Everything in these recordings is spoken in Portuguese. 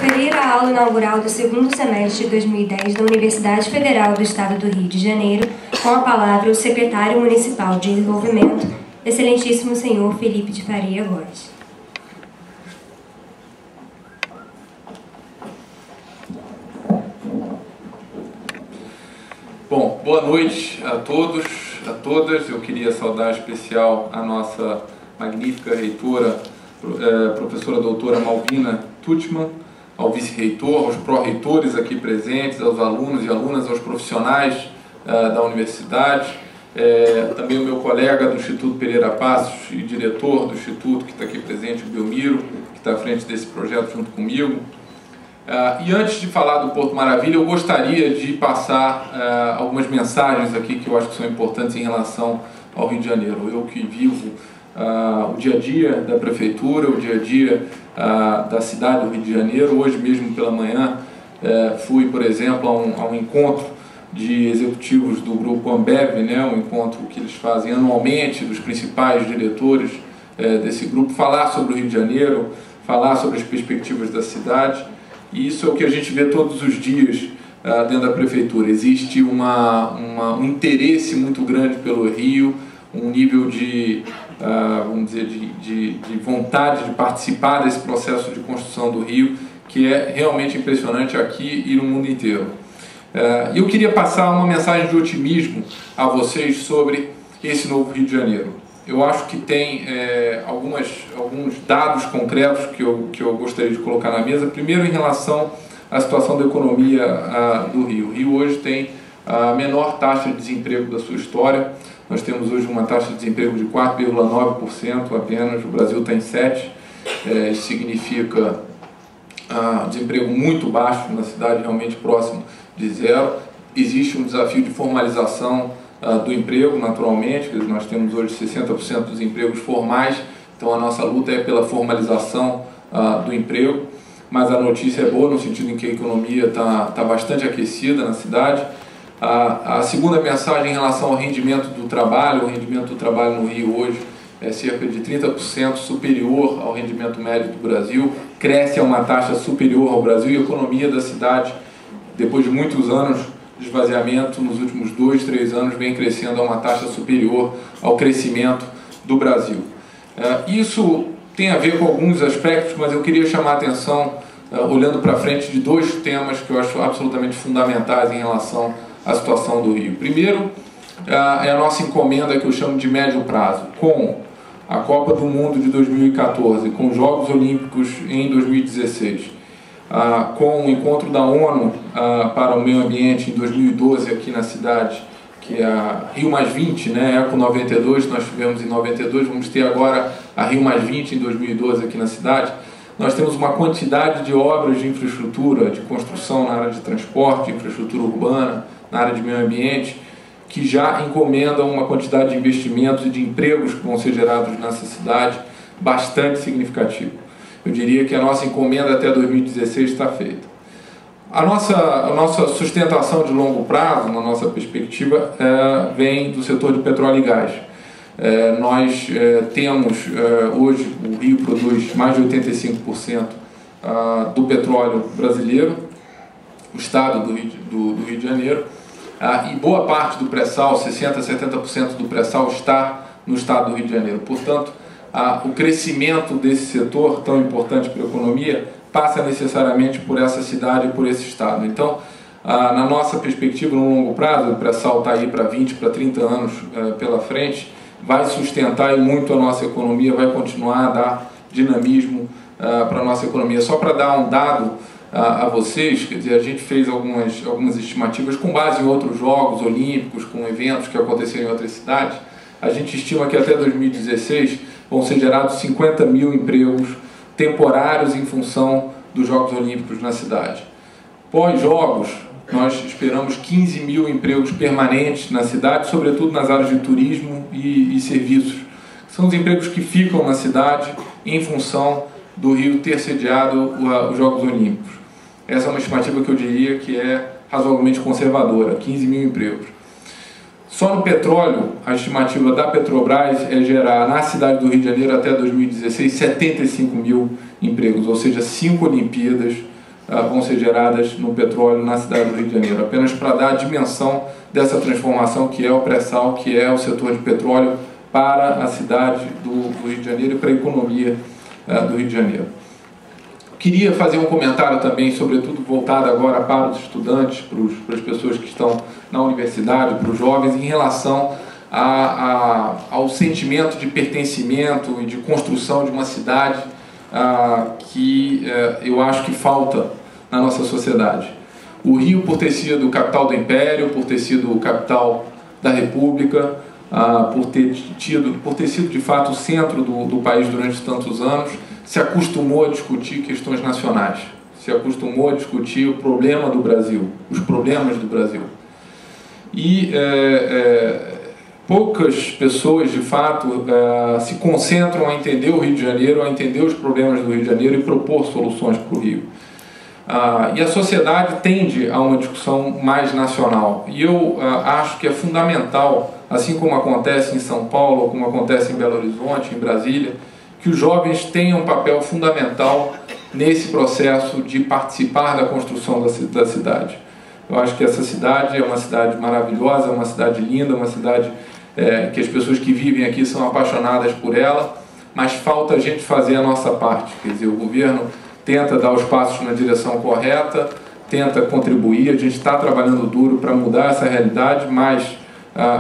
proferir a aula inaugural do segundo semestre de 2010 da Universidade Federal do Estado do Rio de Janeiro, com a palavra o secretário municipal de Desenvolvimento, excelentíssimo senhor Felipe de Faria Góes. Bom, boa noite a todos, a todas. Eu queria saudar em especial a nossa magnífica reitora, professora doutora Malvina Tutman, ao vice-reitor, aos pró-reitores aqui presentes, aos alunos e alunas, aos profissionais da universidade, também o meu colega do Instituto Pereira Passos e diretor do Instituto que está aqui presente, o Belmiro, que está à frente desse projeto junto comigo. E antes de falar do Porto Maravilha, eu gostaria de passar algumas mensagens aqui que eu acho que são importantes em relação ao Rio de Janeiro. Eu que vivo o dia a dia da prefeitura, o dia a dia da cidade do Rio de Janeiro. Hoje mesmo pela manhã fui, por exemplo, a um encontro de executivos do Grupo Ambev, um encontro que eles fazem anualmente, dos principais diretores desse grupo, falar sobre o Rio de Janeiro, falar sobre as perspectivas da cidade. E isso é o que a gente vê todos os dias dentro da prefeitura. Existe um interesse muito grande pelo Rio, um nível de, vamos dizer, de vontade de participar desse processo de construção do Rio, que é realmente impressionante aqui e no mundo inteiro. Eu queria passar uma mensagem de otimismo a vocês sobre esse novo Rio de Janeiro. Eu acho que tem alguns dados concretos que eu gostaria de colocar na mesa. Primeiro, em relação à situação da economia do Rio. O Rio hoje tem a menor taxa de desemprego da sua história. Nós temos hoje uma taxa de desemprego de 4,9% apenas, o Brasil está em 7%. Isso significa desemprego muito baixo na cidade, realmente próximo de zero. Existe um desafio de formalização do emprego, naturalmente. Nós temos hoje 60% dos empregos formais, então a nossa luta é pela formalização do emprego, mas a notícia é boa no sentido em que a economia está bastante aquecida na cidade. A segunda mensagem em relação ao rendimento do trabalho: o rendimento do trabalho no Rio hoje é cerca de 30% superior ao rendimento médio do Brasil, cresce a uma taxa superior ao Brasil, e a economia da cidade, depois de muitos anos de esvaziamento, nos últimos 2, 3 anos, vem crescendo a uma taxa superior ao crescimento do Brasil. Isso tem a ver com alguns aspectos, mas eu queria chamar a atenção, olhando para frente, de dois temas que eu acho absolutamente fundamentais em relação à situação do Rio. Primeiro, é a nossa encomenda, que eu chamo de médio prazo, com a Copa do Mundo de 2014, com os Jogos Olímpicos em 2016, com o encontro da ONU para o meio ambiente em 2012 aqui na cidade, que é a Rio Mais 20, Eco 92, nós tivemos em 92, vamos ter agora a Rio Mais 20 em 2012 aqui na cidade. Nós temos uma quantidade de obras de infraestrutura, de construção na área de transporte, de infraestrutura urbana, na área de meio ambiente, que já encomendam uma quantidade de investimentos e de empregos que vão ser gerados nessa cidade bastante significativo. Eu diria que a nossa encomenda até 2016 está feita. A nossa sustentação de longo prazo, na nossa perspectiva, vem do setor de petróleo e gás. Nós temos, hoje, o Rio produz mais de 85% do petróleo brasileiro, o estado do Rio de Janeiro, e boa parte do pré-sal, 60% a 70% do pré-sal, está no estado do Rio de Janeiro. Portanto, o crescimento desse setor tão importante para a economia passa necessariamente por essa cidade e por esse estado. Então, na nossa perspectiva, no longo prazo, o pré-sal está aí para 20, para 30 anos pela frente, vai sustentar e muito a nossa economia, vai continuar a dar dinamismo para a nossa economia. Só para dar um dado a vocês, quer dizer, a gente fez algumas estimativas com base em outros Jogos Olímpicos, com eventos que aconteceram em outras cidades. A gente estima que até 2016 vão ser gerados 50 mil empregos temporários em função dos Jogos Olímpicos na cidade. Pós-Jogos, nós esperamos 15 mil empregos permanentes na cidade, sobretudo nas áreas de turismo e serviços. São os empregos que ficam na cidade em função do Rio ter sediado os Jogos Olímpicos. Essa é uma estimativa que eu diria que é razoavelmente conservadora, 15 mil empregos. Só no petróleo, a estimativa da Petrobras é gerar na cidade do Rio de Janeiro até 2016 75 mil empregos, ou seja, 5 Olimpíadas vão ser geradas no petróleo na cidade do Rio de Janeiro, apenas para dar a dimensão dessa transformação que é o pré-sal, que é o setor de petróleo para a cidade do Rio de Janeiro e para a economia do Rio de Janeiro. Queria fazer um comentário também, sobretudo voltado agora para os estudantes, para as pessoas que estão na universidade, para os jovens, em relação ao sentimento de pertencimento e de construção de uma cidade que eu acho que falta na nossa sociedade. O Rio, por ter sido capital do Império, por ter sido capital da República, por ter sido de fato o centro do país durante tantos anos, se acostumou a discutir questões nacionais, se acostumou a discutir o problema do Brasil, os problemas do Brasil. E poucas pessoas, de fato, se concentram a entender o Rio de Janeiro, a entender os problemas do Rio de Janeiro e propor soluções para o Rio. E a sociedade tende a uma discussão mais nacional. E eu acho que é fundamental, assim como acontece em São Paulo, como acontece em Belo Horizonte, em Brasília, que os jovens tenham um papel fundamental nesse processo de participar da construção da cidade. Eu acho que essa cidade é uma cidade maravilhosa, uma cidade linda, uma cidade que as pessoas que vivem aqui são apaixonadas por ela, mas falta a gente fazer a nossa parte. Quer dizer, o governo tenta dar os passos na direção correta, tenta contribuir, a gente está trabalhando duro para mudar essa realidade, mas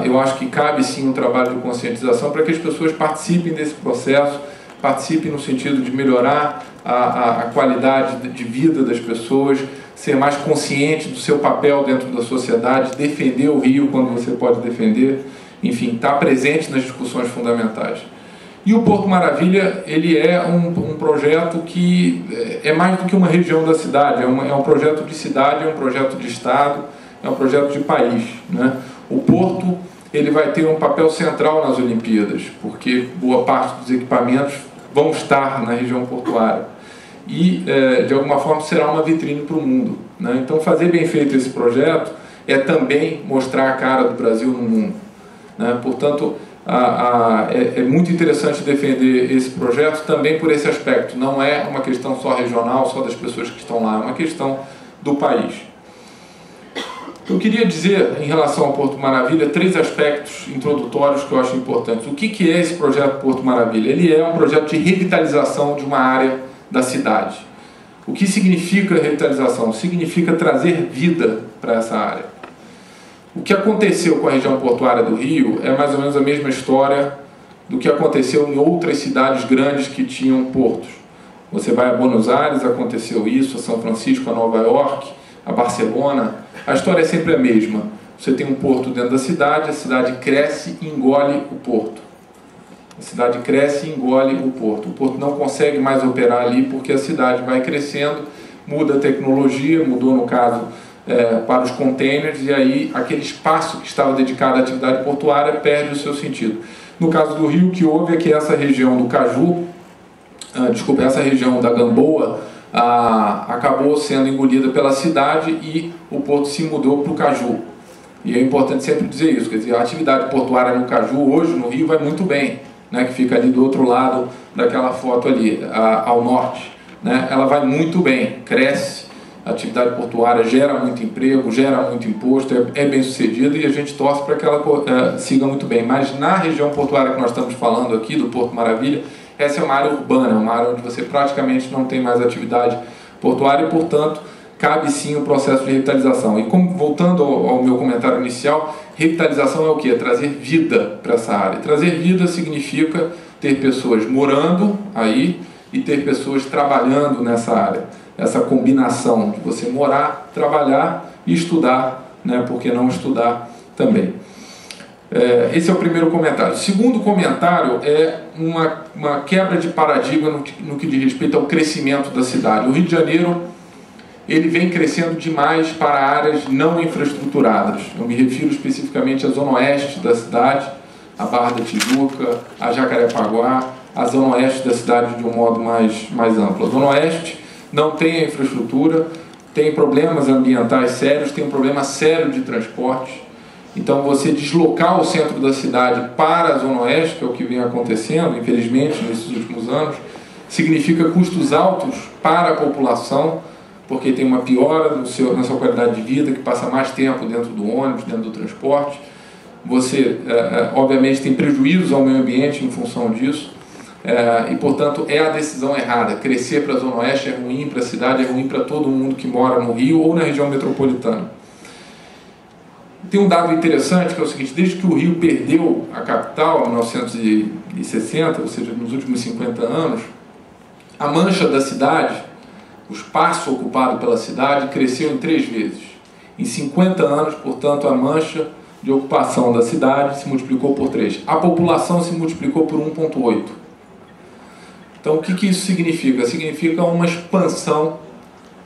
eu acho que cabe sim um trabalho de conscientização para que as pessoas participem desse processo, participem no sentido de melhorar a qualidade de vida das pessoas, ser mais consciente do seu papel dentro da sociedade, defender o Rio quando você pode defender, enfim, estar presente nas discussões fundamentais. E o Porto Maravilha, ele é um projeto que é mais do que uma região da cidade, é um projeto de cidade, é um projeto de Estado, é um projeto de país, né? O Porto, ele vai ter um papel central nas Olimpíadas, porque boa parte dos equipamentos vão estar na região portuária. E, de alguma forma, será uma vitrine para o mundo, né? Então, fazer bem feito esse projeto é também mostrar a cara do Brasil no mundo, né? Portanto, é muito interessante defender esse projeto também por esse aspecto. Não é uma questão só regional, só das pessoas que estão lá, é uma questão do país. Eu queria dizer, em relação ao Porto Maravilha, 3 aspectos introdutórios que eu acho importantes. O que é esse projeto Porto Maravilha? Ele é um projeto de revitalização de uma área da cidade. O que significa revitalização? Significa trazer vida para essa área. O que aconteceu com a região portuária do Rio é mais ou menos a mesma história do que aconteceu em outras cidades grandes que tinham portos. Você vai a Buenos Aires, aconteceu isso, a São Francisco, a Nova York, a Barcelona. A história é sempre a mesma. Você tem um porto dentro da cidade, a cidade cresce e engole o porto. A cidade cresce e engole o porto não consegue mais operar ali porque a cidade vai crescendo, muda a tecnologia, mudou no caso para os containers, e aí aquele espaço que estava dedicado à atividade portuária perde o seu sentido. No caso do Rio, o que houve é que essa região do Caju, essa região da Gamboa, acabou sendo engolida pela cidade e o porto se mudou para o Caju. E é importante sempre dizer isso, quer dizer, a atividade portuária no Caju hoje, no Rio, vai muito bem, né, que fica ali do outro lado daquela foto ali, ao norte, né, ela vai muito bem, cresce, a atividade portuária gera muito emprego, gera muito imposto, é bem sucedida e a gente torce para que ela siga muito bem. Mas na região portuária que nós estamos falando aqui, do Porto Maravilha, essa é uma área urbana, uma área onde você praticamente não tem mais atividade portuária e, portanto, cabe sim o processo de revitalização. E voltando ao meu comentário inicial, revitalização é o quê? É trazer vida para essa área. Trazer vida significa ter pessoas morando aí e ter pessoas trabalhando nessa área. Essa combinação de você morar, trabalhar e estudar, né? Por que não estudar também? Esse é o primeiro comentário. O segundo comentário é uma quebra de paradigma no que diz respeito ao crescimento da cidade. O Rio de Janeiro, ele vem crescendo demais para áreas não infraestruturadas. Eu me refiro especificamente à zona oeste da cidade, a Barra da Tijuca, a Jacarepaguá, a zona oeste da cidade de um modo mais amplo. A zona oeste não tem a infraestrutura, tem problemas ambientais sérios, tem um problema sério de transporte. Então, você deslocar o centro da cidade para a zona oeste, que é o que vem acontecendo, infelizmente, nesses últimos anos, significa custos altos para a população, porque tem uma piora na sua qualidade de vida, que passa mais tempo dentro do ônibus, dentro do transporte. Você, obviamente, tem prejuízos ao meio ambiente em função disso, e, portanto, é a decisão errada. Crescer para a Zona Oeste é ruim para a cidade, é ruim para todo mundo que mora no Rio ou na região metropolitana. Tem um dado interessante, que é o seguinte: desde que o Rio perdeu a capital, em 1960, ou seja, nos últimos 50 anos, a mancha da cidade, o espaço ocupado pela cidade, cresceu em 3 vezes. Em 50 anos, portanto, a mancha de ocupação da cidade se multiplicou por 3. A população se multiplicou por 1,8. Então, o que isso significa? Significa uma expansão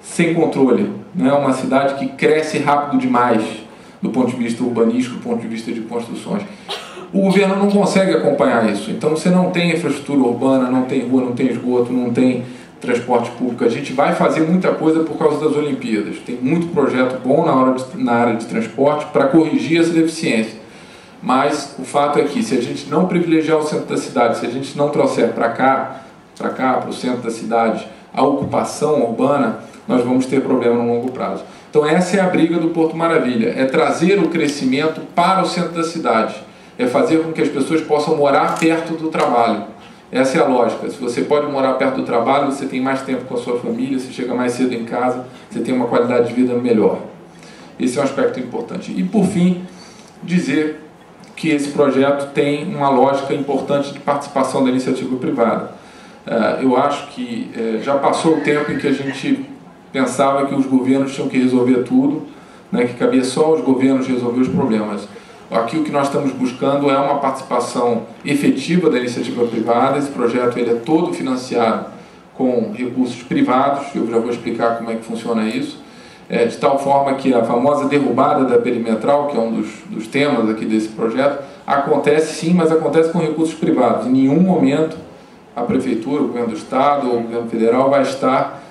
sem controle, né? Uma cidade que cresce rápido demais, do ponto de vista urbanístico, do ponto de vista de construções. O governo não consegue acompanhar isso. Então, você não tem infraestrutura urbana, não tem rua, não tem esgoto, não tem transporte público. A gente vai fazer muita coisa por causa das Olimpíadas. Tem muito projeto bom na área de transporte para corrigir essa deficiência. Mas o fato é que, se a gente não privilegiar o centro da cidade, se a gente não trouxer para cá, para o centro da cidade, a ocupação urbana, nós vamos ter problema no longo prazo. Então, essa é a briga do Porto Maravilha, é trazer o crescimento para o centro da cidade, é fazer com que as pessoas possam morar perto do trabalho. Essa é a lógica. Se você pode morar perto do trabalho, você tem mais tempo com a sua família, você chega mais cedo em casa, você tem uma qualidade de vida melhor. Esse é um aspecto importante. E, por fim, dizer que esse projeto tem uma lógica importante de participação da iniciativa privada. Eu acho que já passou o tempo em que a gente pensava que os governos tinham que resolver tudo, né, que cabia só aos governos resolver os problemas. Aqui o que nós estamos buscando é uma participação efetiva da iniciativa privada. Esse projeto ele é todo financiado com recursos privados, eu já vou explicar como é que funciona isso, de tal forma que a famosa derrubada da perimetral, que é um dos temas aqui desse projeto, acontece sim, mas acontece com recursos privados. Em nenhum momento a Prefeitura, o Governo do Estado ou o Governo Federal vai estar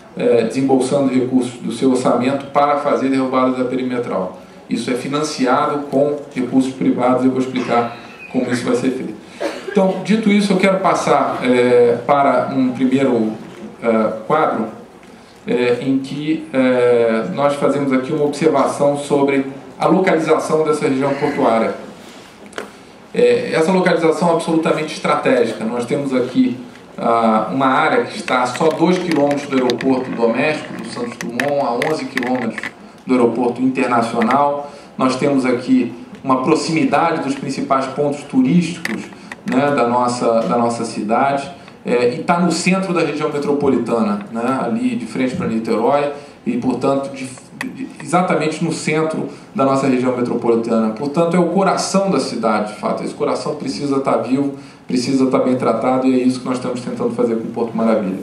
desembolsando recursos do seu orçamento para fazer a derrubada da perimetral. Isso é financiado com recursos privados, eu vou explicar como isso vai ser feito. Então, dito isso, eu quero passar para um primeiro quadro, em que nós fazemos aqui uma observação sobre a localização dessa região portuária. Essa localização é absolutamente estratégica. Nós temos aqui uma área que está a só 2 quilômetros do aeroporto doméstico, do Santos Dumont, a 11 quilômetros do aeroporto internacional. Nós temos aqui uma proximidade dos principais pontos turísticos, né, da nossa cidade, e está no centro da região metropolitana, né, ali de frente para Niterói, e, portanto, exatamente no centro da nossa região metropolitana. Portanto, é o coração da cidade, de fato. Esse coração precisa estar vivo, precisa estar bem tratado, e é isso que nós estamos tentando fazer com o Porto Maravilha.